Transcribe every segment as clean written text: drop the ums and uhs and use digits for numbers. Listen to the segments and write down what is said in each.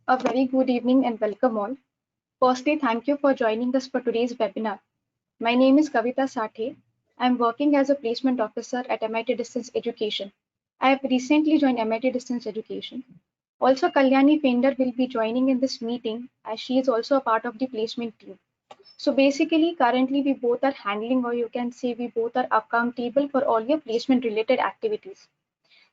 A very good evening and welcome all. Firstly, thank you for joining us for today's webinar. My name is Kavita Sathe. I am working as a placement officer at MIT Distance Education. I have recently joined MIT Distance Education. Also, Kalyani Fender will be joining in this meeting as she is also a part of the placement team. So basically, currently we both are handling, or you can say we both are accountable for all your placement related activities.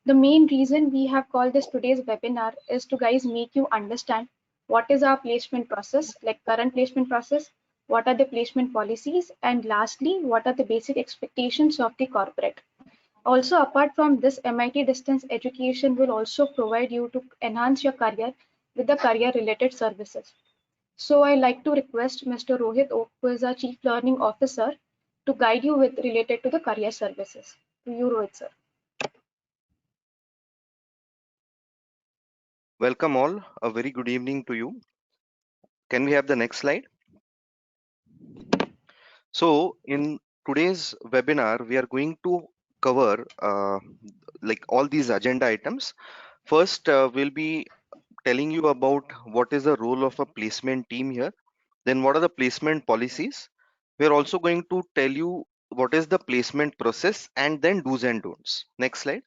The main reason we have called this today's webinar is to guys make you understand what is our placement process, like current placement process, what are the placement policies, and lastly, what are the basic expectations of the corporate. Also, apart from this, MIT Distance Education will also provide you to enhance your career with the career related services. So I like to request Mr. Rohit Oak, who is our Chief Learning Officer, to guide you with related to the career services. To you, Rohit sir. Welcome all. A very good evening to you. Can we have the next slide? So in today's webinar, we are going to cover like all these agenda items. First, we'll be telling you about what is the role of a placement team here. Then what are the placement policies? We're also going to tell you what is the placement process and then do's and don'ts. Next slide.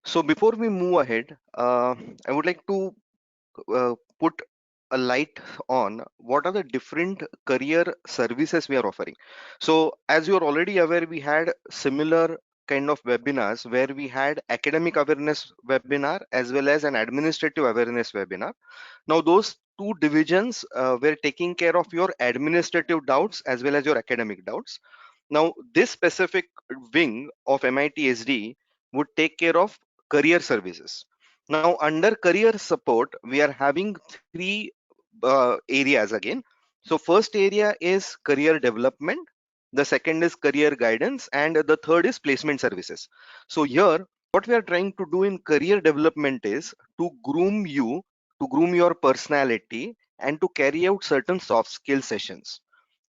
So before we move ahead, I would like to put a light on what are the different career services we are offering. So as you are already aware, we had similar kind of webinars where we had academic awareness webinar as well as an administrative awareness webinar. Now those two divisions were taking care of your administrative doubts as well as your academic doubts. Now this specific wing of MIT SD would take care of career services. Now under career support, we are having three areas again. So first area is career development, the second is career guidance, and the third is placement services. So here, what we are trying to do in career development is to groom you, to groom your personality, and to carry out certain soft skill sessions.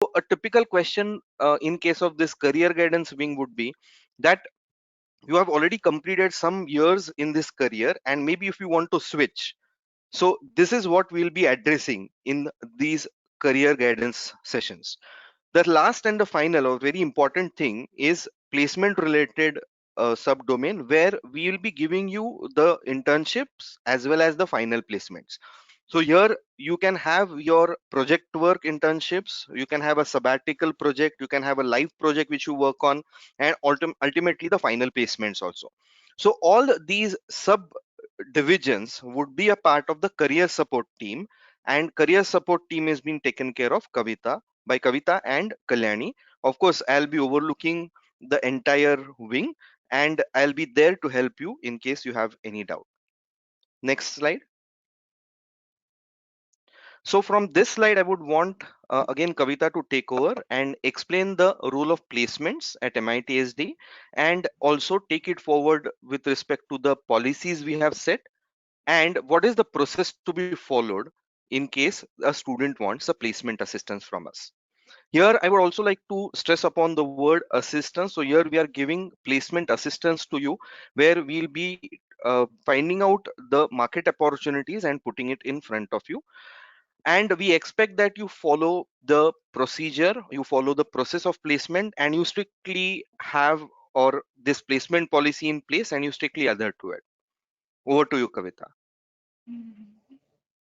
So a typical question in case of this career guidance wing would be that you have already completed some years in this career and maybe if you want to switch, so this is what we'll be addressing in these career guidance sessions. The last and the final or very important thing is placement related subdomain where we will be giving you the internships as well as the final placements. So here you can have your project work internships, you can have a sabbatical project, you can have a live project which you work on, and ultimately the final placements also. So all these sub divisions would be a part of the career support team, and career support team is being taken care of by Kavita and Kalyani. Of course, I'll be overlooking the entire wing and I'll be there to help you in case you have any doubt. Next slide. So from this slide, I would want again Kavita to take over and explain the role of placements at MITSD and also take it forward with respect to the policies we have set and what is the process to be followed in case a student wants a placement assistance from us. Here, I would also like to stress upon the word assistance. So here we are giving placement assistance to you where we'll be finding out the market opportunities and putting it in front of you, and we expect that you follow the procedure, you follow the process of placement, and you strictly have or this placement policy in place and you strictly adhere to it. Over to you, Kavita.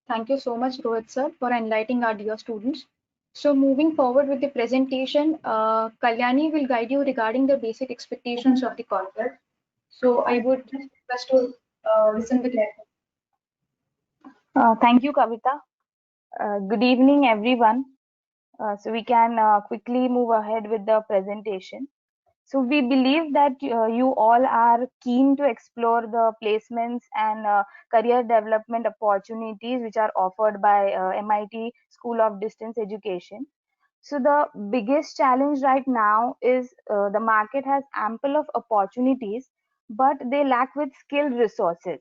Thank you so much, Rohit sir, for enlightening our dear students. So moving forward with the presentation, Kalyani will guide you regarding the basic expectations of the corporate. So I would just request to listen with attention. Thank you, Kavita. Good evening, everyone. So we can quickly move ahead with the presentation. So we believe that you all are keen to explore the placements and career development opportunities which are offered by MIT School of Distance Education. So the biggest challenge right now is the market has ample of opportunities, but they lack with skilled resources.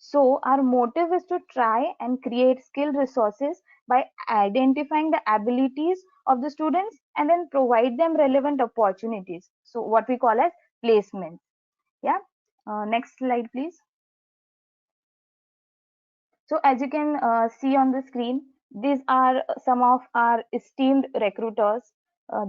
So our motive is to try and create skilled resources by identifying the abilities of the students and then provide them relevant opportunities. So what we call as placements. Yeah. Next slide, please. So as you can see on the screen, these are some of our esteemed recruiters.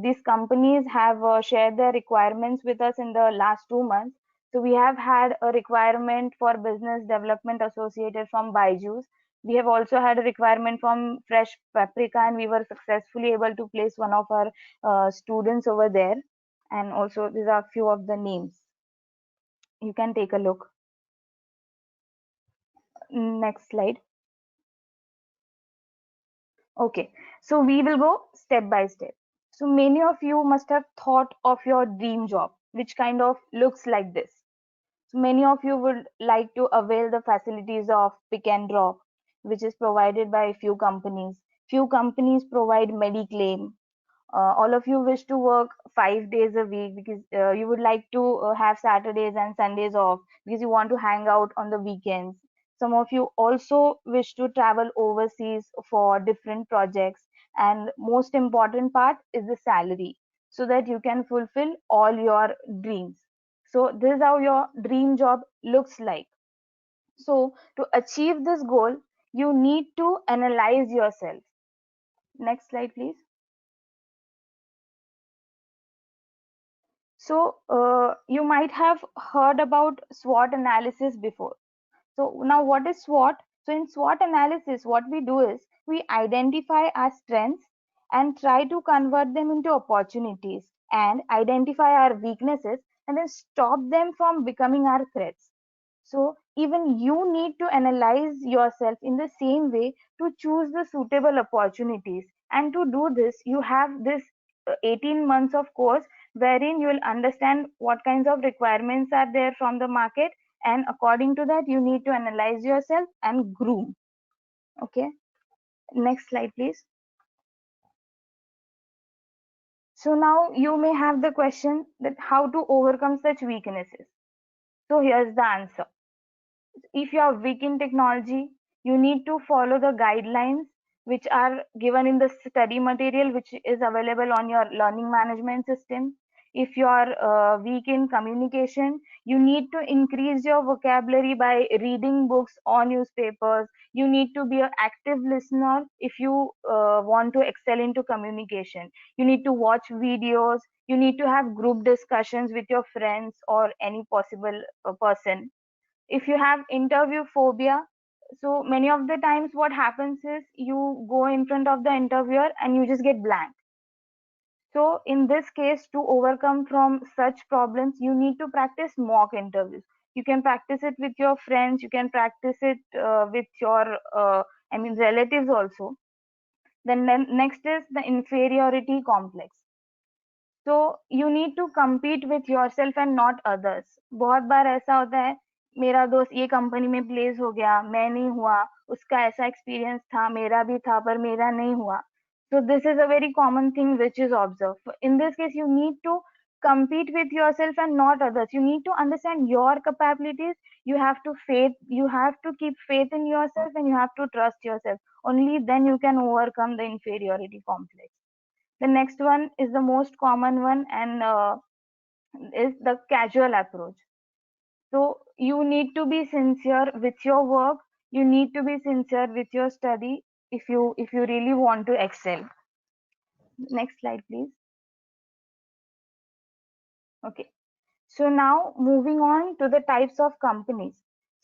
These companies have shared their requirements with us in the last 2 months. So we have had a requirement for business development associated from Byju's. We have also had a requirement from Fresh Paprika, and we were successfully able to place one of our students over there. And also these are a few of the names. You can take a look. Next slide. Okay, so we will go step by step. So many of you must have thought of your dream job, which kind of looks like this. So many of you would like to avail the facilities of pick and drop, which is provided by few companies. Few companies provide Mediclaim. All of you wish to work 5 days a week because you would like to have Saturdays and Sundays off because you want to hang out on the weekends. Some of you also wish to travel overseas for different projects, and most important part is the salary, so that you can fulfill all your dreams. So this is how your dream job looks like. So to achieve this goal, you need to analyze yourself. Next slide, please. So you might have heard about SWOT analysis before. So now what is SWOT? So in SWOT analysis, what we do is we identify our strengths and try to convert them into opportunities, and identify our weaknesses and then stop them from becoming our threats. So even you need to analyze yourself in the same way to choose the suitable opportunities. And to do this, you have this 18 months of course wherein you will understand what kinds of requirements are there from the market, and according to that you need to analyze yourself and groom. Okay, next slide please. So now you may have the question that how to overcome such weaknesses. So here's the answer. If you are weak in technology, you need to follow the guidelines which are given in the study material which is available on your learning management system. If you are weak in communication, you need to increase your vocabulary by reading books or newspapers. You need to be an active listener if you want to excel into communication. You need to watch videos. You need to have group discussions with your friends or any possible person. If you have interview phobia, so many of the times what happens is you go in front of the interviewer and you just get blank. So in this case, to overcome from such problems, you need to practice mock interviews. You can practice it with your friends, you can practice it with your relatives also. Then next is the inferiority complex. तो you need to compete with yourself and not others. बहुत बार ऐसा होता है, मेरा दोस्त ये company में प्लेस हो गया, मैं नहीं हुआ, उसका ऐसा एक्सपीरियंस था, मेरा भी था पर मेरा नहीं हुआ. So this is a very common thing which is observed. In this case, you need to compete with yourself and not others. You need to understand your capabilities. You have to keep faith in yourself, and you have to trust yourself. Only then you can overcome the inferiority complex. The next one is the most common one, and is the casual approach. So you need to be sincere with your work. You need to be sincere with your study if you really want to excel. Next slide, please. Okay. So now moving on to the types of companies.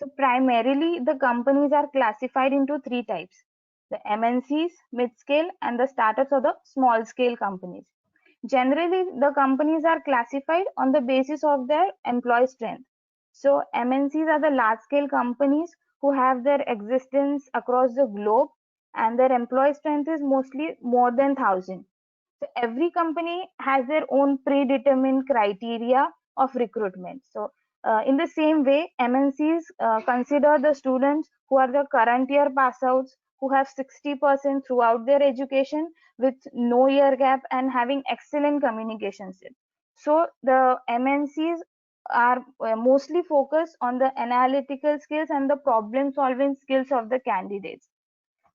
So primarily the companies are classified into three types: the MNCs, mid-scale, and the startups or the small-scale companies. Generally, the companies are classified on the basis of their employee strength. So MNCs are the large-scale companies who have their existence across the globe, and their employee strength is mostly more than 1,000. So every company has their own predetermined criteria of recruitment. So in the same way, MNCs consider the students who are the current year pass outs, who have 60% throughout their education with no year gap and having excellent communication skills. So the MNCs are mostly focused on the analytical skills and the problem solving skills of the candidates.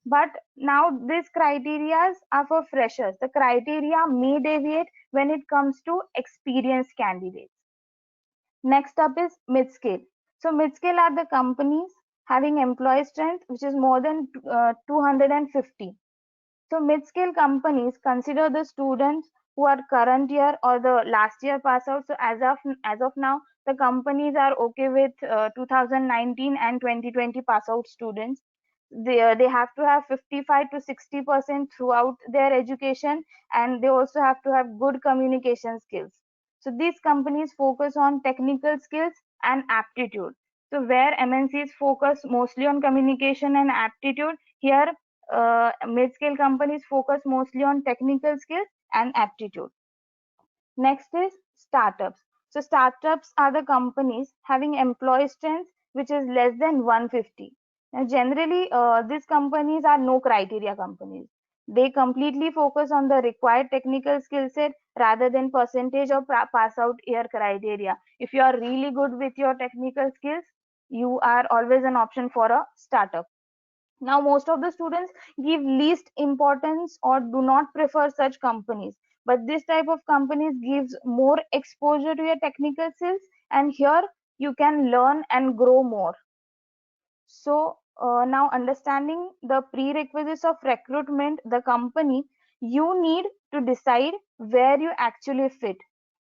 But now these criteria are for freshers. The criteria may deviate when it comes to experienced candidates. Next up is mid-scale. So mid-scale are the companies having employee strength which is more than 250. So mid-scale companies consider the students who are current year or the last year pass out. So as of now, the companies are okay with 2019 and 2020 pass out students. They have to have 55 to 60% throughout their education, and they also have to have good communication skills. So these companies focus on technical skills and aptitude. So where MNCs focus mostly on communication and aptitude, here mid-scale companies focus mostly on technical skills and aptitude. Next is startups. So startups are the companies having employee strength which is less than 150. Now generally, these companies are no criteria companies. They completely focus on the required technical skill set rather than percentage of pass out year criteria. If you are really good with your technical skills, you are always an option for a startup. Now most of the students give least importance or do not prefer such companies, but this type of companies gives more exposure to your technical skills, and here you can learn and grow more. So now understanding the prerequisites of recruitment, the company, you need to decide where you actually fit,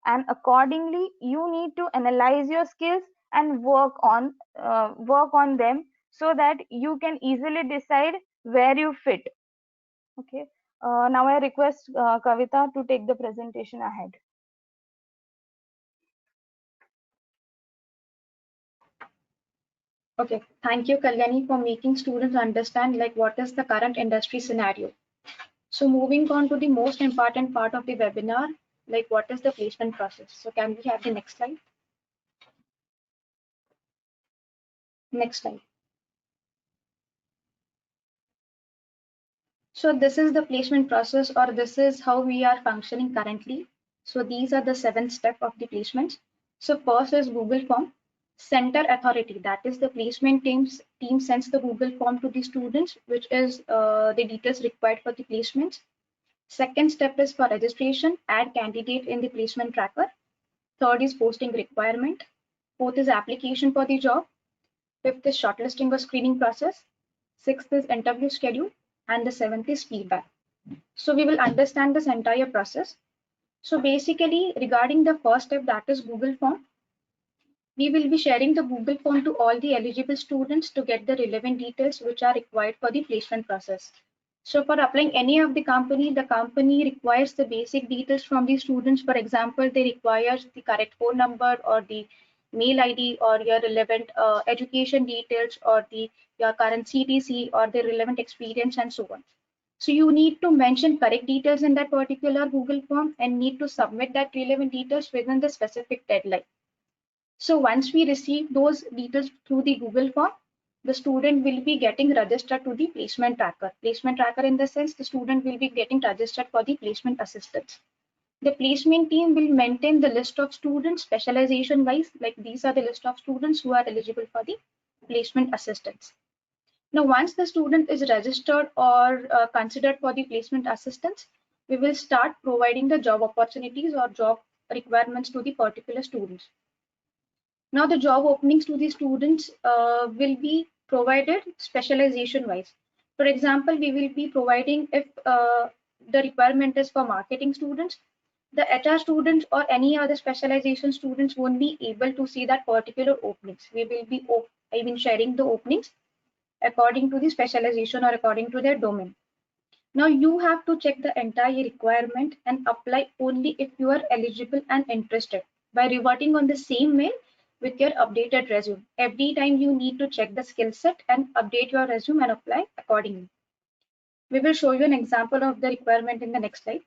and accordingly you need to analyze your skills and work on them so that you can easily decide where you fit. Okay. Now I request Kavita to take the presentation ahead. Okay, thank you, Kalyani, for making students understand like what is the current industry scenario. So moving on to the most important part of the webinar, like what is the placement process. So can we have the next slide? Next slide. So this is the placement process, or this is how we are functioning currently. So these are the 7 steps of the placement. So first is Google form. Center authority, that is the placement team sends the Google form to the students, which is the details required for the placement. Second step is for registration, add candidate in the placement tracker. Third is posting requirement. Fourth is application for the job. Fifth is shortlisting or screening process. Sixth is interview schedule. And the seventh is feedback. So we will understand this entire process. So basically, regarding the first step, that is Google form, we will be sharing the Google form to all the eligible students to get the relevant details which are required for the placement process. So for applying any of the company requires the basic details from the students. For example, they require the correct phone number or the mail ID or your relevant education details or your current CTC or the relevant experience and so on. So you need to mention correct details in that particular Google form and need to submit that relevant details within the specific deadline. So once we receive those details through the Google form, the student will be getting registered to the placement tracker. Placement tracker in the sense the student will be getting registered for the placement assistance. The placement team will maintain the list of students specialization wise, like these are the list of students who are eligible for the placement assistance. Now, once the student is registered or considered for the placement assistance, we will start providing the job opportunities or job requirements to the particular students. Now the job openings to the students will be provided specialization wise. For example, we will be providing if the requirement is for marketing students, the HR students or any other specialization students won't be able to see that particular openings. We will be sharing the openings according to the specialization or according to their domain. Now you have to check the entire requirement and apply only if you are eligible and interested by reverting on the same mail with your updated resume. Every time you need to check the skill set and update your resume and apply accordingly. We will show you an example of the requirement in the next slide.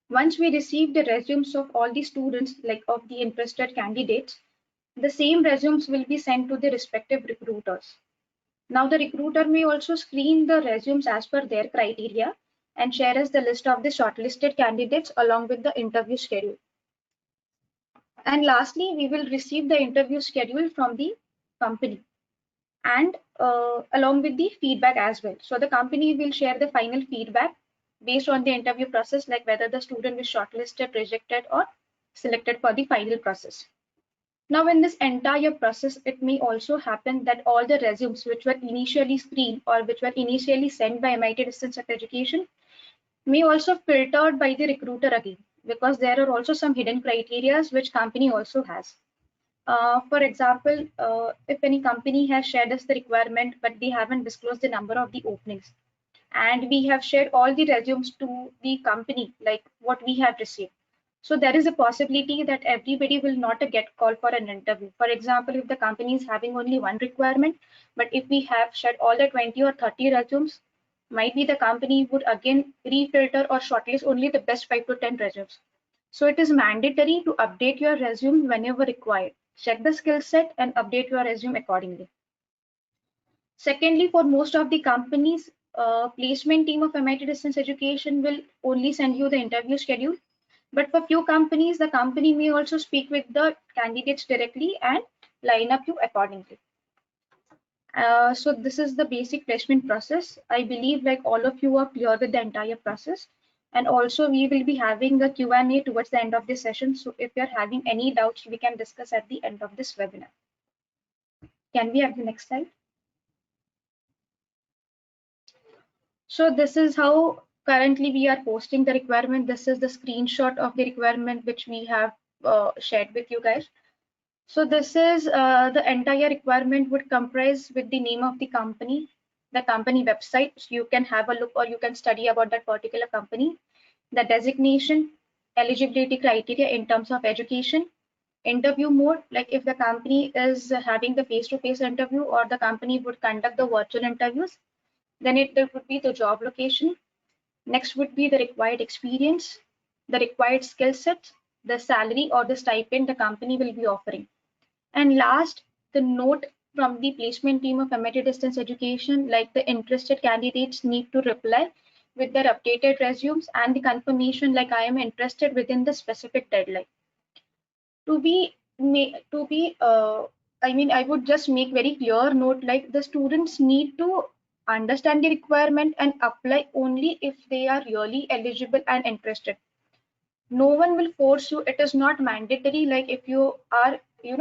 Once we receive the resumes of all the students, like of the interested candidates, the same resumes will be sent to the respective recruiters. Now the recruiter may also screen the resumes as per their criteria and share us the list of the shortlisted candidates along with the interview schedule. And lastly, we will receive the interview schedule from the company and along with the feedback as well. So the company will share the final feedback based on the interview process, like whether the student is shortlisted, rejected, or selected for the final process. Now, in this entire process, it may also happen that all the resumes which were initially screened or which were initially sent by MIT Distance of Education may also filtered by the recruiter again, because there are also some hidden criteria which company also has. For example, if any company has shared us the requirement, but they haven't disclosed the number of the openings, and we have shared all the resumes to the company, like what we have received. So there is a possibility that everybody will not get called for an interview. For example, if the company is having only one requirement, but if we have shared all the 20 or 30 resumes, might be the company would again refilter or shortlist only the best 5 to 10 resumes. So it is mandatory to update your resume whenever required. Check the skill set and update your resume accordingly. Secondly, for most of the companies, placement team of MIT Distance Education will only send you the interview schedule. But for few companies, the company may also speak with the candidates directly and line up you accordingly. So this is the basic placement process. I believe like all of you are clear with the entire process. And also we will be having a Q&A towards the end of this session. So if you're having any doubts, we can discuss at the end of this webinar. Can we have the next slide? So this is how currently we are posting the requirement. This is the screenshot of the requirement which we have shared with you guys. So this is the entire requirement would comprise with the name of the company website. So you can have a look or you can study about that particular company, the designation, eligibility criteria in terms of education, interview mode, like if the company is having the face-to-face interview or the company would conduct the virtual interviews, then there would be the job location. Next would be the required experience, the required skill set, the salary or the stipend the company will be offering. And last, the note from the placement team of MIT Distance Education, like the interested candidates need to reply with their updated resumes and the confirmation like I am interested within the specific deadline. I would just make very clear note like the students need to understand the requirement and apply only if they are really eligible and interested. No one will force you. It is not mandatory. Like if you are,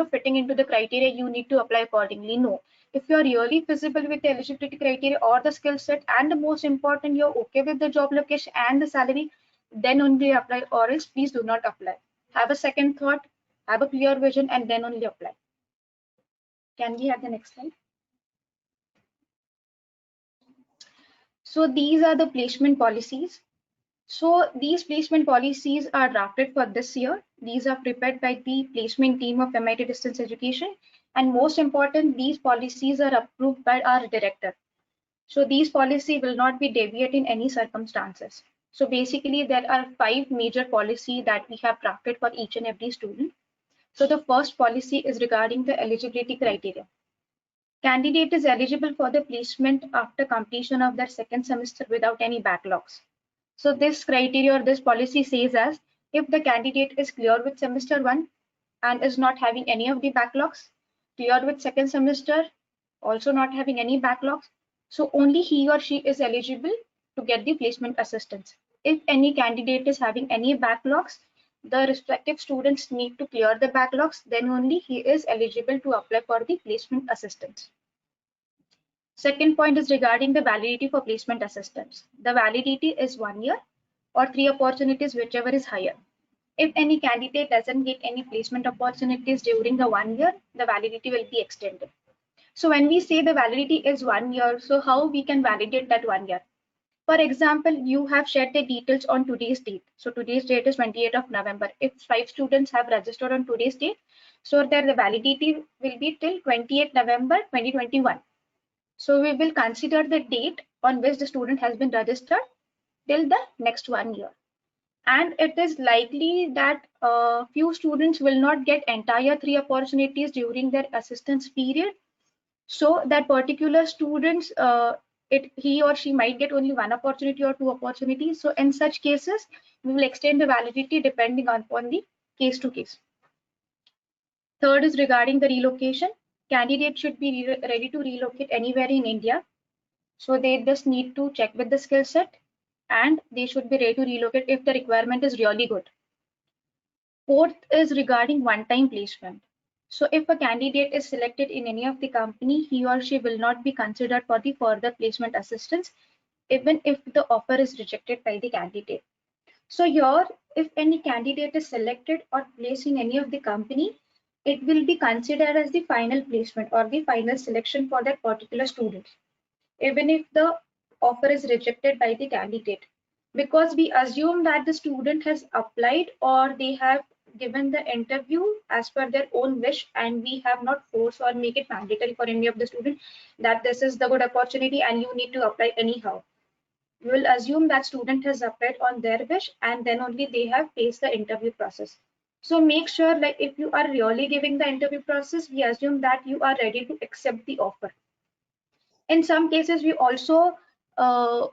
fitting into the criteria, you need to apply accordingly. No, if you are really feasible with the eligibility criteria or the skill set, and the most important, you're okay with the job location and the salary, then only apply, or else please do not apply. Have a second thought, have a clear vision, and then only apply. Can we have the next slide? So these are the placement policies. So these placement policies are drafted for this year. These are prepared by the placement team of MIT Distance Education. And most important, these policies are approved by our director. So these policy will not be deviate in any circumstances. So basically there are 5 major policy that we have drafted for each and every student. So the first policy is regarding the eligibility criteria. Candidate is eligible for the placement after completion of their second semester without any backlogs. So this criteria or this policy says as if the candidate is clear with semester 1 and is not having any of the backlogs, clear with second semester, also not having any backlogs, so only he or she is eligible to get the placement assistance. If any candidate is having any backlogs, the respective students need to clear the backlogs, then only he is eligible to apply for the placement assistance. Second point is regarding the validity for placement assistance. The validity is 1 year or 3 opportunities, whichever is higher. If any candidate doesn't get any placement opportunities during the 1 year, the validity will be extended. So when we say the validity is 1 year, so how we can validate that 1 year? For example, you have shared the details on today's date. So today's date is 28th of November. If 5 students have registered on today's date, so there the validity will be till 28th November 2021. So we will consider the date on which the student has been registered till the next 1 year. And it is likely that few students will not get entire 3 opportunities during their assistance period. So that particular students, he or she might get only 1 opportunity or 2 opportunities. So in such cases, we will extend the validity depending upon the case to case. Third is regarding the relocation. Candidates should be ready to relocate anywhere in India. So they just need to check with the skill set and they should be ready to relocate if the requirement is really good. Fourth is regarding one-time placement. So if a candidate is selected in any of the company, he or she will not be considered for the further placement assistance, even if the offer is rejected by the candidate. So here, if any candidate is selected or placed in any of the company, it will be considered as the final placement or the final selection for that particular student, even if the offer is rejected by the candidate, because we assume that the student has applied or they have given the interview as per their own wish, and we have not forced or make it mandatory for any of the student that this is the good opportunity and you need to apply anyhow. We will assume that student has applied on their wish and then only they have faced the interview process. So make sure, like, if you are really giving the interview process, we assume that you are ready to accept the offer. In some cases we also uh,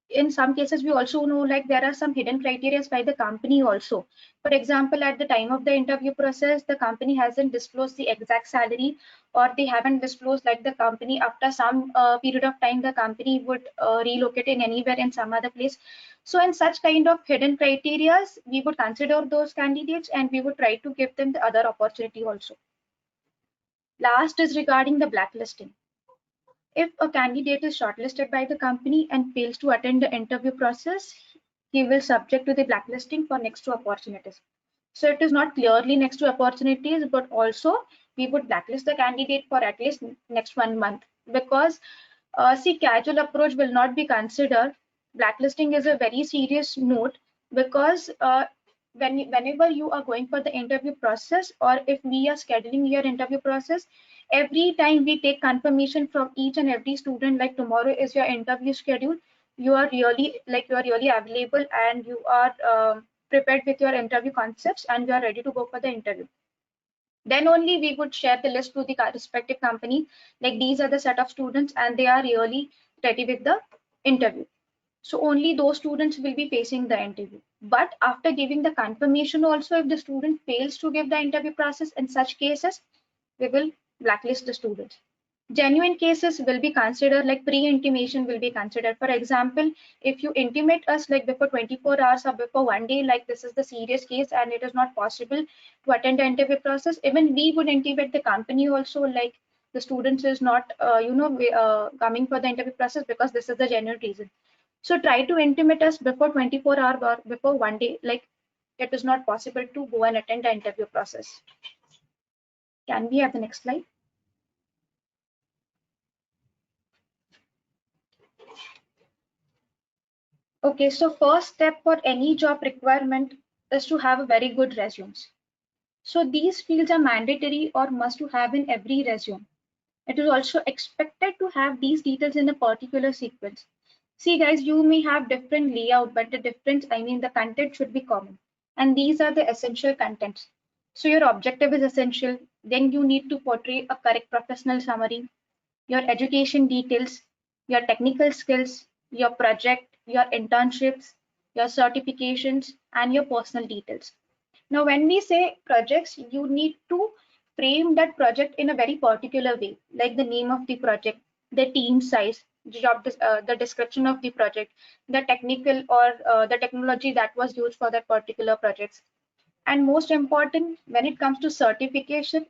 know, like, there are some hidden criteria by the company also. For example, at the time of the interview process, the company hasn't disclosed the exact salary, or they haven't disclosed, like, the company after some period of time the company would relocate in anywhere in some other place. So in such kind of hidden criterias, we would consider those candidates and we would try to give them the other opportunity also. Last is regarding the blacklisting. If a candidate is shortlisted by the company and fails to attend the interview process, he will subject to the blacklisting for next two opportunities. So it is not clearly next two opportunities, but also we would blacklist the candidate for at least next 1 month, because see, casual approach will not be considered. Blacklisting is a very serious note, because whenever you are going for the interview process, or if we are scheduling your interview process, every time we take confirmation from each and every student, like, tomorrow is your interview schedule, you are really available and you are prepared with your interview concepts and you are ready to go for the interview. Then only we would share the list to the respective company, like, these are the set of students and they are really ready with the interview. So only those students will be facing the interview. But after giving the confirmation also, if the student fails to give the interview process, in such cases we will blacklist the students. Genuine cases will be considered, like pre-intimation will be considered. For example, if you intimate us, like, before 24 hours or before 1 day, like, this is the serious case and it is not possible to attend the interview process, even we would intimate the company also, like, the students is not coming for the interview process because this is the genuine reason. So try to intimate us before 24 hours or before 1 day, like, it is not possible to go and attend the interview process. Can we have the next slide? Okay, so first step for any job requirement is to have a very good resumes. So these fields are mandatory or must to have in every resume. It is also expected to have these details in a particular sequence. See guys, you may have different layout, but the difference, I mean, the content should be common. And these are the essential contents. So your objective is essential. Then you need to portray a correct professional summary, your education details, your technical skills, your project, your internships, your certifications, and your personal details. Now, when we say projects, you need to frame that project in a very particular way, like the name of the project, the team size, the description of the project, the technical or the technology that was used for that particular project. And most important, when it comes to certification,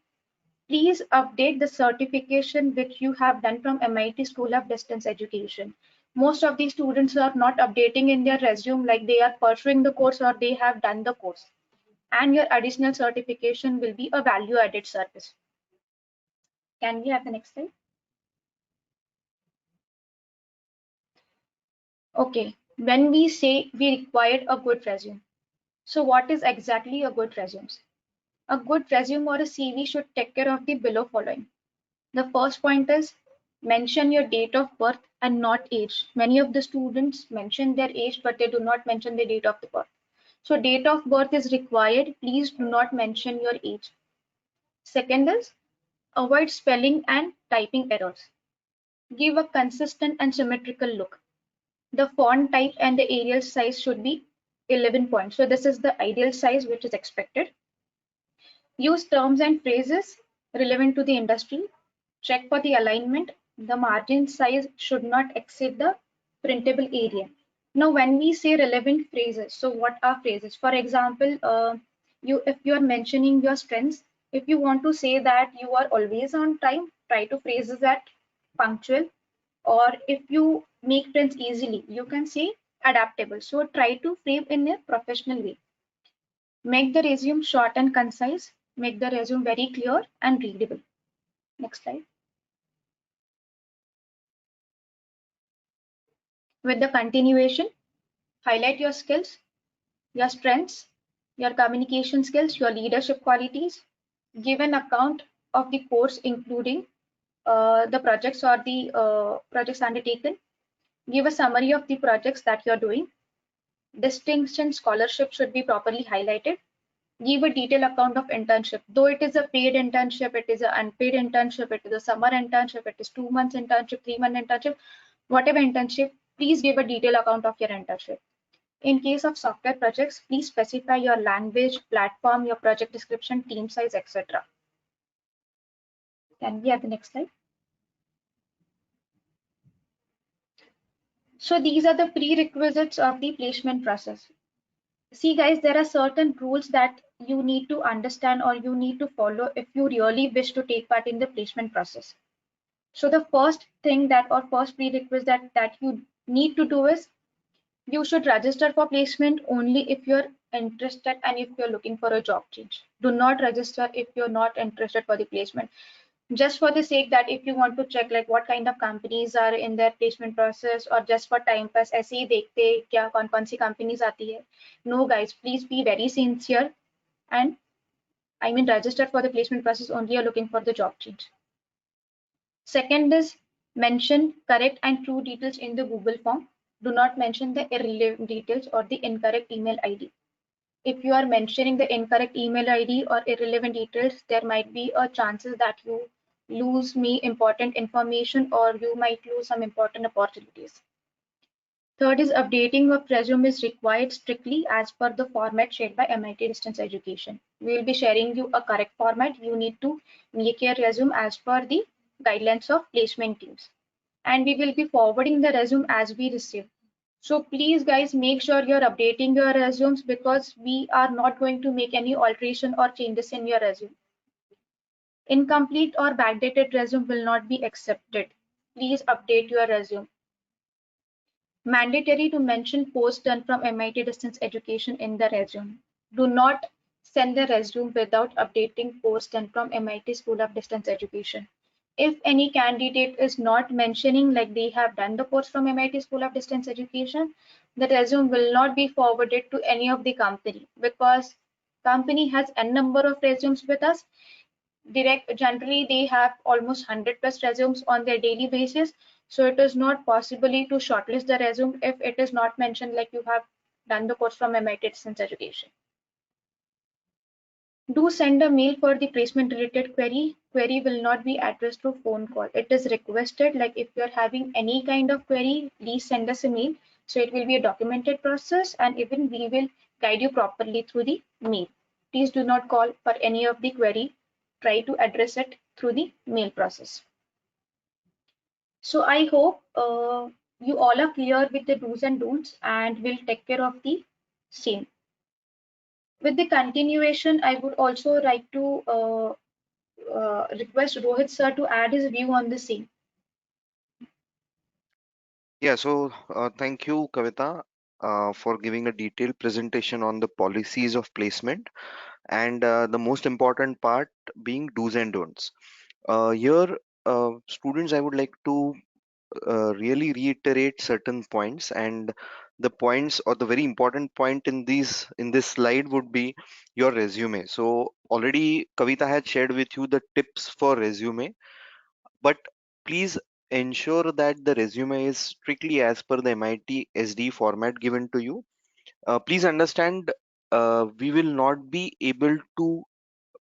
please update the certification which you have done from MIT School of Distance Education. Most of these students are not updating in their resume, like they are pursuing the course or they have done the course. And your additional certification will be a value added service. Can we have the next slide? Okay, when we say we required a good resume, so what is exactly a good resume? A good resume or a CV should take care of the below following. The first point is mention your date of birth and not age. Many of the students mention their age, but they do not mention the date of the birth. So date of birth is required. Please do not mention your age. Second is avoid spelling and typing errors. Give a consistent and symmetrical look. The font type and the Arial size should be 11 points. So this is the ideal size which is expected. Use terms and phrases relevant to the industry. Check for the alignment. The margin size should not exceed the printable area. Now, when we say relevant phrases, so what are phrases? For example, if you are mentioning your strengths, If you want to say that you are always on time, try to phrase that punctual. Or if you make friends easily, you can say adaptable. So try to frame in a professional way. Make the resume short and concise. Make the resume very clear and readable. Next slide. With the continuation, highlight your skills, your strengths, your communication skills, your leadership qualities. Give an account of the course, including the projects or the projects undertaken. Give a summary of the projects that you're doing. Distinction scholarship should be properly highlighted. Give a detailed account of internship. Though it is a paid internship, it is an unpaid internship, it is a summer internship, it is 2 months internship, 3 month internship, whatever internship, please give a detailed account of your internship. In case of software projects, please specify your language, platform, your project description, team size, etc. Can we have the next slide? So these are the prerequisites of the placement process. See guys, there are certain rules that you need to understand or you need to follow if you really wish to take part in the placement process. So the first thing that or first prerequisite that you need to do is you should register for placement only if you're interested and if you're looking for a job change. Do not register if you're not interested for the placement. Just for the sake that if you want to check like what kind of companies are in their placement process or just for time pass ऐसे ही देखते क्या कौन सी companies आती है. No guys, please be very sincere and I mean register for the placement process only you're looking for the job change. Second is mention correct and true details in the Google form. Do not mention the irrelevant details or the incorrect email ID. If you are mentioning the incorrect email ID or irrelevant details, there might be a chances that you lose me important information or you might lose some important opportunities. Third is updating of resume is required strictly as per the format shared by MIT Distance Education. We will be sharing you a correct format. You need to make your resume as per the guidelines of placement teams. And we will be forwarding the resume as we receive. So please guys make sure you're updating your resumes because we are not going to make any alteration or changes in your resume. Incomplete or backdated resume will not be accepted. Please update your resume. Mandatory to mention posts done from MIT Distance Education in the resume. Do not send the resume without updating posts done from MIT School of Distance Education. If any candidate is not mentioning like they have done the course from MIT School of Distance Education, the resume will not be forwarded to any of the company because company has n number of resumes with us. Generally they have almost 100 plus resumes on their daily basis, so it is not possible to shortlist the resume if it is not mentioned like you have done the course from MIT Distance Education. Do send a mail for the placement related query. Query will not be addressed through phone call. It is requested like if you're having any kind of query, please send us a mail. So it will be a documented process and even we will guide you properly through the mail. Please do not call for any of the query. Try to address it through the mail process. So I hope you all are clear with the do's and don'ts and will take care of the same. With the continuation, I would also like to request Rohit sir to add his view on the same. Yeah, so thank you, Kavita, for giving a detailed presentation on the policies of placement and the most important part being do's and don'ts. Here, students, I would like to really reiterate certain points, and the points or the very important point in this slide would be your resume. So already Kavita had shared with you the tips for resume, but please ensure that the resume is strictly as per the MIT SD format given to you. Please understand, we will not be able to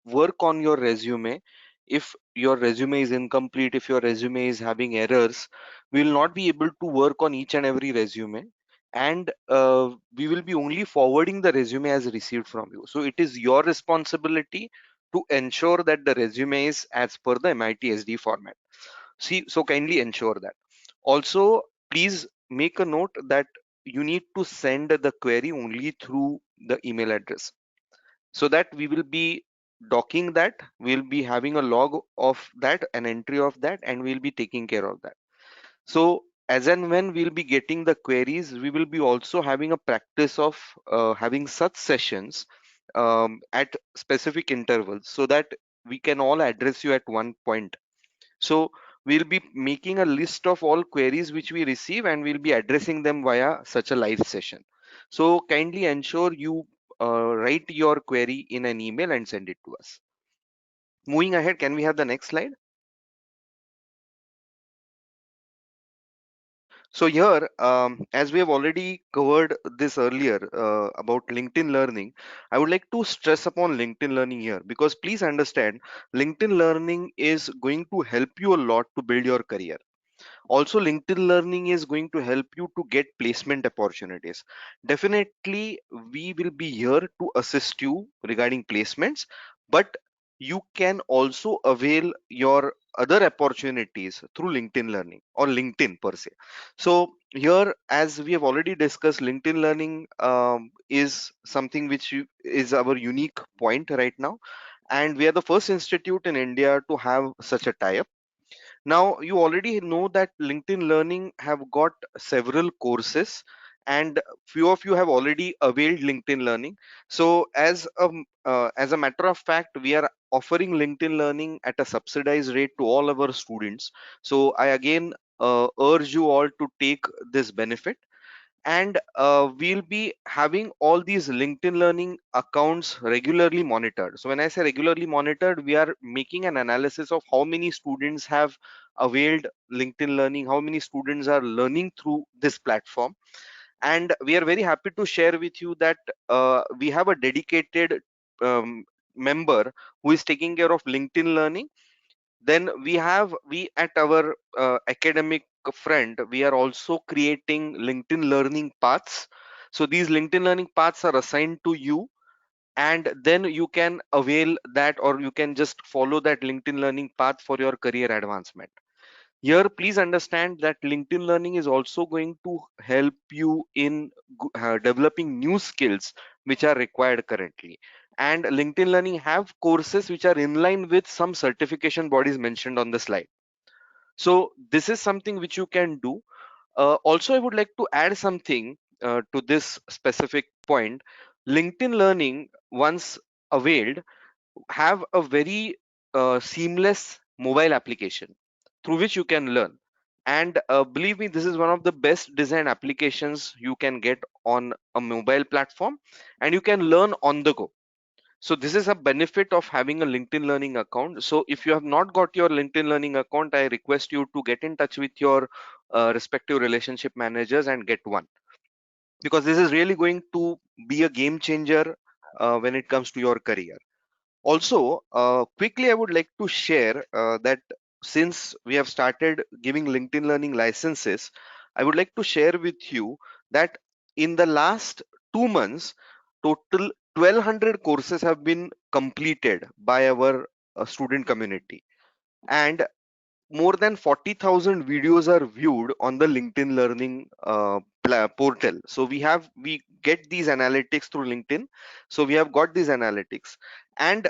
work on your resume if your resume is incomplete, if your resume is having errors. We will not be able to work on each and every resume, and we will be only forwarding the resume as received from you. So it is your responsibility to ensure that the resume is as per the MIT SD format. See, so kindly ensure that. Also, please make a note that you need to send the query only through the email address, so that we will be docking that, we'll be having a log of that, an entry of that, and we'll be taking care of that. So as and when we'll be getting the queries, we will be also having a practice of having such sessions at specific intervals so that we can all address you at one point. So we'll be making a list of all queries which we receive, and we'll be addressing them via such a live session. So kindly ensure you write your query in an email and send it to us. Moving ahead, can we have the next slide? So here, as we have already covered this earlier about LinkedIn Learning, I would like to stress upon LinkedIn Learning here, because please understand, LinkedIn Learning is going to help you a lot to build your career. Also, LinkedIn Learning is going to help you to get placement opportunities. Definitely, we will be here to assist you regarding placements, but you can also avail your other opportunities through LinkedIn Learning or LinkedIn per se. So here, as we have already discussed, LinkedIn Learning is something which is our unique point right now, and we are the first institute in India to have such a tie-up. Now, you already know that LinkedIn Learning have got several courses, and few of you have already availed LinkedIn Learning. So as a matter of fact, we are offering LinkedIn Learning at a subsidized rate to all our students. So I again urge you all to take this benefit, and we'll be having all these LinkedIn Learning accounts regularly monitored. So when I say regularly monitored, we are making an analysis of how many students have availed LinkedIn Learning, how many students are learning through this platform. And we are very happy to share with you that we have a dedicated um, member who is taking care of LinkedIn Learning. Then we at our academic front, we are also creating LinkedIn Learning paths. So these LinkedIn Learning paths are assigned to you, and then you can avail that, or you can just follow that LinkedIn Learning path for your career advancement. Here, please understand that LinkedIn Learning is also going to help you in developing new skills which are required currently. And LinkedIn Learning have courses which are in line with some certification bodies mentioned on the slide. So this is something which you can do. Also, I would like to add something to this specific point. LinkedIn Learning, once availed, have a very seamless mobile application through which you can learn. And believe me, this is one of the best design applications you can get on a mobile platform, and you can learn on the go. So this is a benefit of having a LinkedIn Learning account. So if you have not got your LinkedIn Learning account, I request you to get in touch with your respective relationship managers and get one, because this is really going to be a game changer when it comes to your career. Also, quickly, I would like to share that since we have started giving LinkedIn Learning licenses, I would like to share with you that in the last 2 months, total 1200 courses have been completed by our student community. And more than 40,000 videos are viewed on the LinkedIn Learning portal. So we get these analytics through LinkedIn. So we have got these analytics, and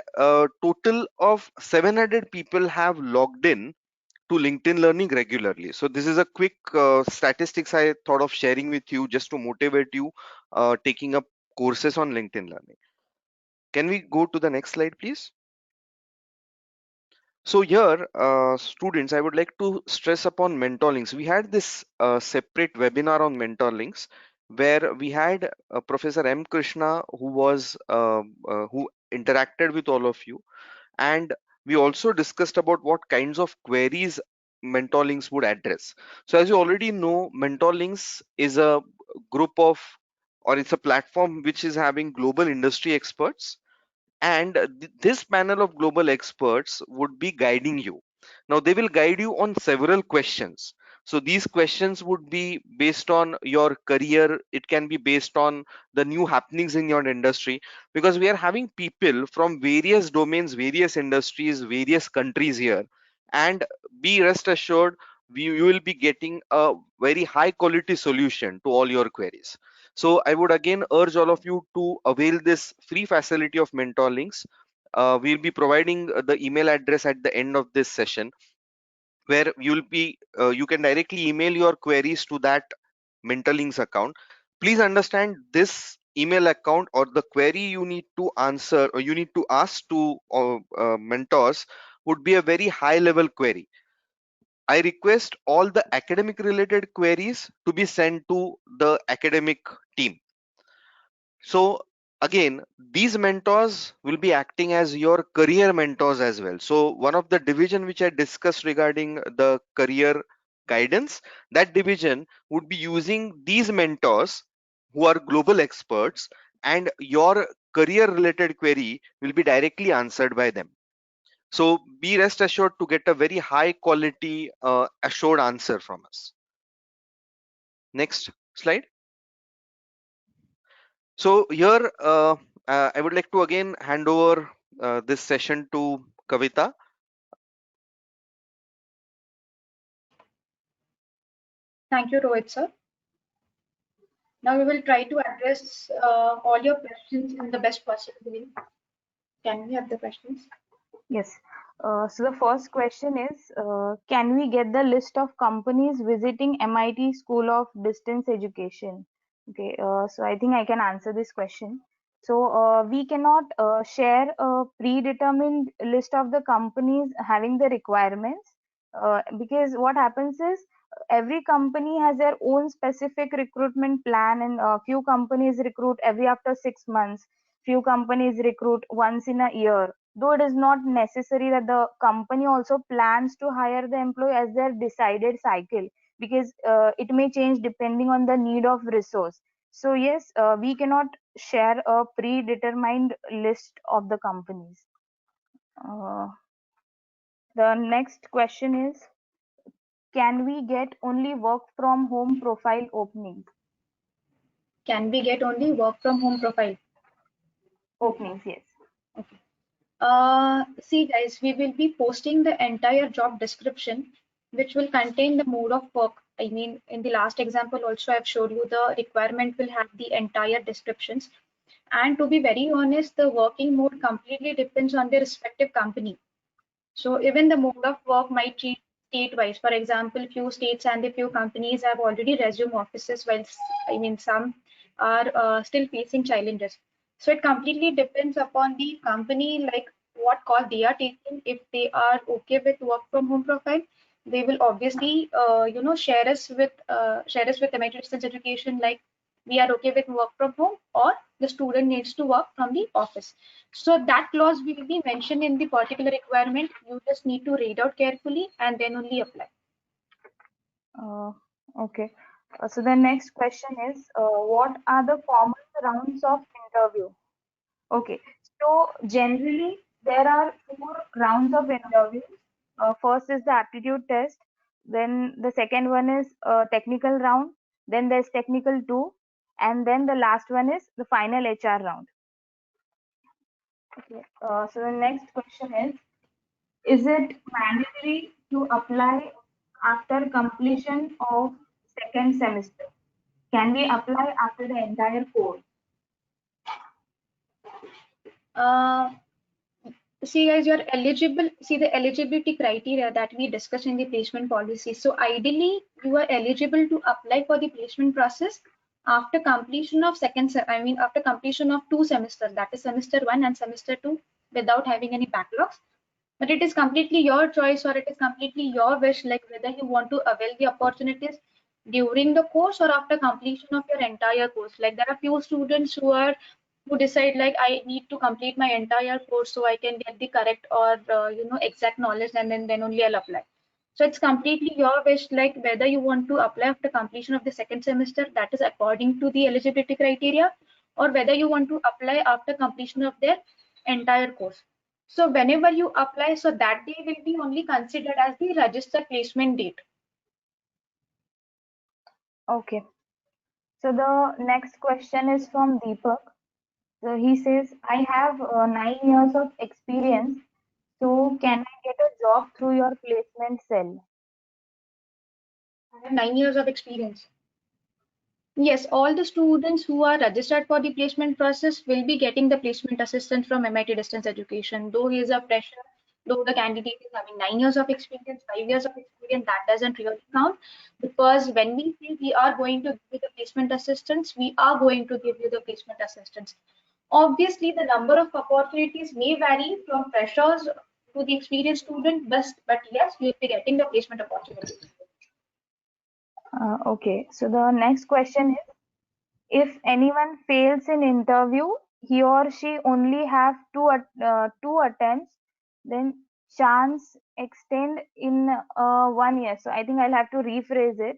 total of 700 people have logged in to LinkedIn Learning regularly. So this is a quick statistics I thought of sharing with you just to motivate you taking up courses on LinkedIn Learning. Can we go to the next slide, please? So here, students, I would like to stress upon mentor links. We had this separate webinar on mentor links where we had Professor M. Krishna who interacted with all of you, and we also discussed about what kinds of queries mentor links would address. So as you already know, mentor links is a group of, or it's a platform which is having global industry experts, and this panel of global experts would be guiding you. Now they will guide you on several questions. So these questions would be based on your career, it can be based on the new happenings in your industry, because we are having people from various domains, various industries, various countries here. And be rest assured, you will be getting a very high quality solution to all your queries. So I would again urge all of you to avail this free facility of mentor links. we'll be providing the email address at the end of this session, where you can directly email your queries to that Mentorlinks account. Please understand, this email account or the query you need to answer or you need to ask to mentors would be a very high level query. I request all the academic related queries to be sent to the academic team. So again, these mentors will be acting as your career mentors as well. So one of the division which I discussed regarding the career guidance, that division would be using these mentors who are global experts, and your career related query will be directly answered by them. So be rest assured to get a very high quality assured answer from us. Next slide. So here I would like to again hand over this session to Kavita. Thank you, Rohit sir. Now we will try to address all your questions in the best possible way. Can we have the questions? Yes. So the first question is, can we get the list of companies visiting MIT School of Distance Education? Okay, so I think I can answer this question. So we cannot share a predetermined list of the companies having the requirements, because what happens is every company has their own specific recruitment plan, and few companies recruit every after 6 months, few companies recruit once in a year, though it is not necessary that the company also plans to hire the employee as their decided cycle, because it may change depending on the need of resource. So yes, we cannot share a predetermined list of the companies. uh, the next question is, can we get only work from home profile openings? Can we get only work from home profile? Openings, yes. Okay. See guys, we will be posting the entire job description, which will contain the mode of work. I mean, in the last example also I've showed you the requirement will have the entire descriptions. And to be very honest, the working mode completely depends on the respective company. So even the mode of work might change state-wise. For example, few states and a few companies have already resumed offices, while I mean some are still facing challenges. So it completely depends upon the company, like what call they are taking. If they are okay with work from home profile, they will obviously share us with MIT Distance Education, like we are okay with work from home, or the student needs to work from the office. So that clause will be mentioned in the particular requirement. You just need to read out carefully and then only apply. Okay. So the next question is, what are the common rounds of interview? Okay. So generally there are 4 rounds of interview. First is the aptitude test. Then the second one is technical round. Then there's technical 2, and then the last one is the final HR round. Okay. So the next question is it mandatory to apply after completion of second semester? Can we apply after the entire course? Uh, See guys, you're eligible. See the eligibility criteria that we discussed in the placement policy. So ideally, you are eligible to apply for the placement process after completion of after completion of 2 semesters, that is semester 1 and semester 2, without having any backlogs. But it is completely your choice, or it is completely your wish, like whether you want to avail the opportunities during the course or after completion of your entire course. Like there are few students who decide like I need to complete my entire course so I can get the correct or exact knowledge, and then only I'll apply. So it's completely your wish, like whether you want to apply after completion of the second semester, that is according to the eligibility criteria, or whether you want to apply after completion of their entire course. So whenever you apply, so that day will be only considered as the registered placement date. Okay. So the next question is from Deepak. So he says, I have 9 years of experience. So can I get a job through your placement cell? I have 9 years of experience. Yes, all the students who are registered for the placement process will be getting the placement assistance from MIT Distance Education. Though he is a fresher, though the candidate is having 9 years of experience, 5 years of experience, that doesn't really count, because when we say we are going to give you the placement assistance, we are going to give you the placement assistance. Obviously, the number of opportunities may vary from freshers to the experienced student, but yes, you'll be getting the placement opportunities. Okay, so the next question is, if anyone fails in interview, he or she only have two attempts, then chance extend in 1 year. So I think I'll have to rephrase it.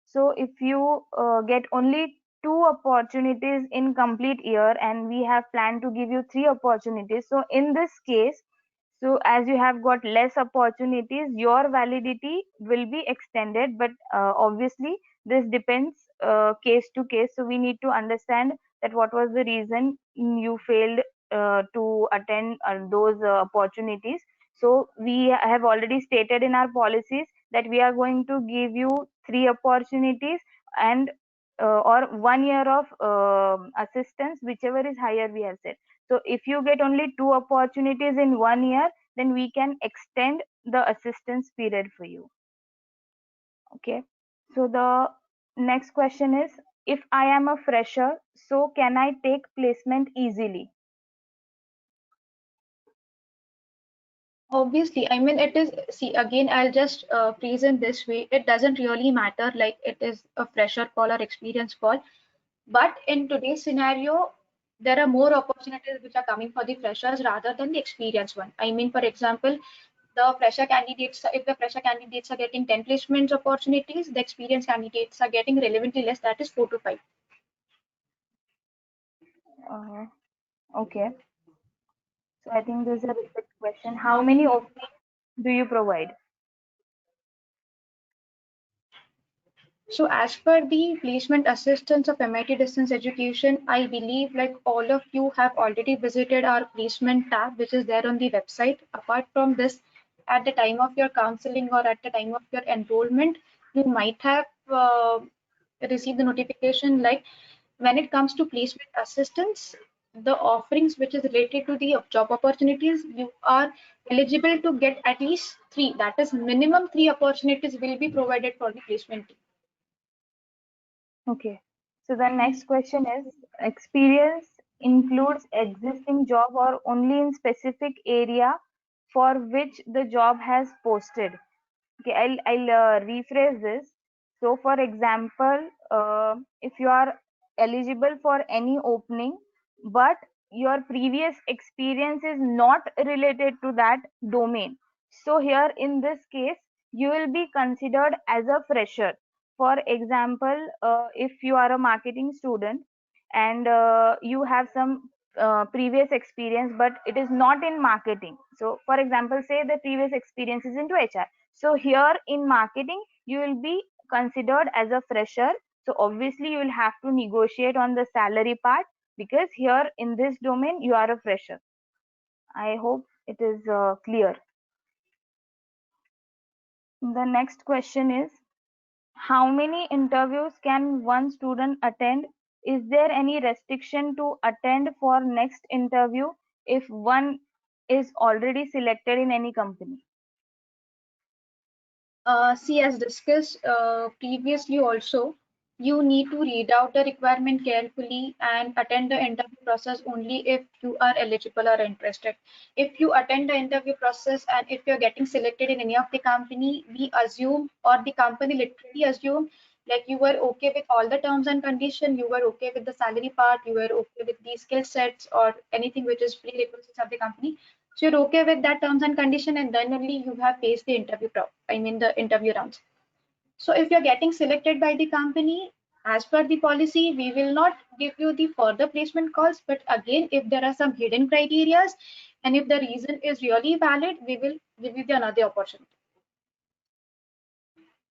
So if you get only two opportunities in complete year, and we have planned to give you three opportunities, so in this case, so as you have got less opportunities, your validity will be extended, but obviously this depends case to case. So we need to understand that what was the reason you failed to attend those opportunities. So we have already stated in our policies that we are going to give you three opportunities, and or 1 year of assistance, whichever is higher we have said. So if you get only two opportunities in 1 year, then we can extend the assistance period for you. Okay, so the next question is, if I am a fresher, so can I take placement easily? Obviously, I mean, it is, see, again, I'll just present this way. It doesn't really matter, like it is a fresher call or experience call. But in today's scenario, there are more opportunities which are coming for the freshers rather than the experienced one. I mean, for example, the fresher candidates, if the fresher candidates are getting 10 placements opportunities, the experienced candidates are getting relevantly less, that is 4 to 5. Uh, okay, so I think there's a repeat question. How many openings do you provide? So as per the placement assistance of MIT Distance Education, I believe like all of you have already visited our placement tab, which is there on the website. Apart from this, at the time of your counseling or at the time of your enrollment, you might have received the notification like when it comes to placement assistance, the offerings which is related to the job opportunities, you are eligible to get at least three. That is minimum three opportunities will be provided for the placement team. Okay, so the next question is, experience includes existing job or only in specific area for which the job has posted? Okay, I'll rephrase this. So for example, if you are eligible for any opening, but your previous experience is not related to that domain, so here in this case you will be considered as a fresher. For example, if you are a marketing student and you have some previous experience, but it is not in marketing. So for example, say the previous experience is into HR, so here in marketing, you will be considered as a fresher. So obviously you will have to negotiate on the salary part, because here in this domain, you are a fresher. I hope it is clear. The next question is, how many interviews can one student attend? Is there any restriction to attend for next interview if one is already selected in any company? See, as discussed previously also, you need to read out the requirement carefully and attend the interview process only if you are eligible or interested. If you attend the interview process and if you're getting selected in any of the company, we assume, or the company literally assume, like you were okay with all the terms and condition, you were okay with the salary part, you were okay with the skill sets or anything which is prerequisites of the company. So you're okay with that terms and condition, and then only you have faced the the interview rounds. So if you're getting selected by the company, as per the policy, we will not give you the further placement calls. But again, if there are some hidden criterias and if the reason is really valid, we will give you the another opportunity.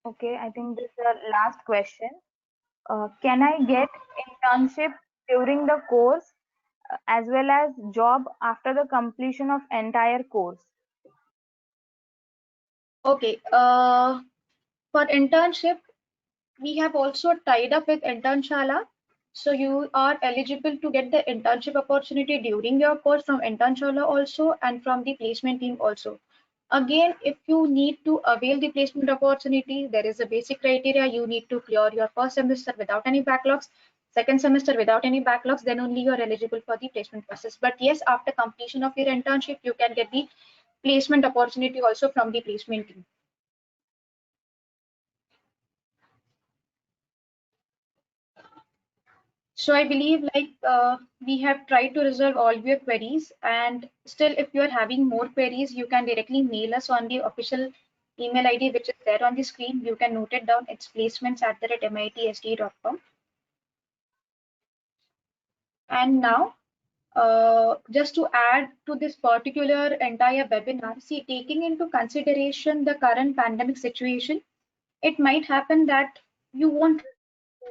Okay, I think this is the last question. Can I get internship during the course as well as job after the completion of entire course? Okay, for internship, we have also tied up with Internshala. So you are eligible to get the internship opportunity during your course from Internshala also and from the placement team also. Again, if you need to avail the placement opportunity, there is a basic criteria. You need to clear your first semester without any backlogs, second semester without any backlogs, then only you are eligible for the placement process. But yes, after completion of your internship, you can get the placement opportunity also from the placement team. So I believe we have tried to resolve all your queries, and still if you are having more queries, you can directly mail us on the official email ID which is there on the screen. You can note it down. It's placements@mitsd.com. And now, just to add to this particular entire webinar, see, taking into consideration the current pandemic situation, it might happen that you won't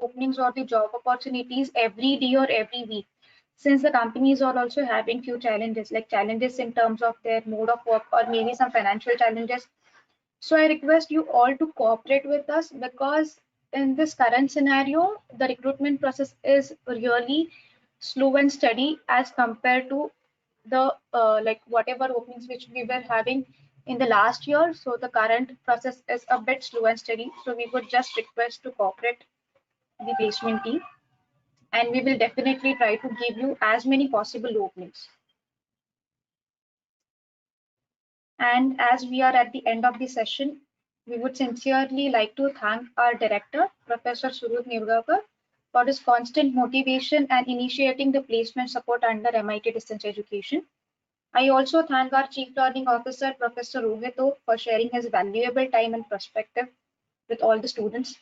openings or the job opportunities every day or every week, since the companies are also having few challenges, like challenges in terms of their mode of work or maybe some financial challenges. So I request you all to cooperate with us, because in this current scenario, the recruitment process is really slow and steady as compared to the whatever openings which we were having in the last year. So the current process is a bit slow and steady. So we would just request to cooperate the placement team, and we will definitely try to give you as many possible openings. And as we are at the end of the session, we would sincerely like to thank our director, Professor Surut Nirgawkar, for his constant motivation and initiating the placement support under MIT Distance Education. I also thank our Chief Learning Officer, Professor Rohit Oak, for sharing his valuable time and perspective with all the students.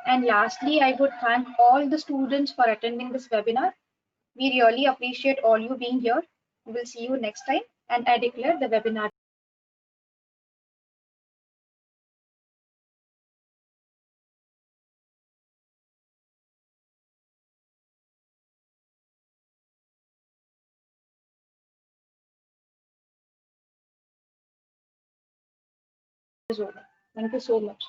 And lastly, I would thank all the students for attending this webinar. We really appreciate all you being here. We will see you next time, and I declare the webinar. Is over. Thank you so much.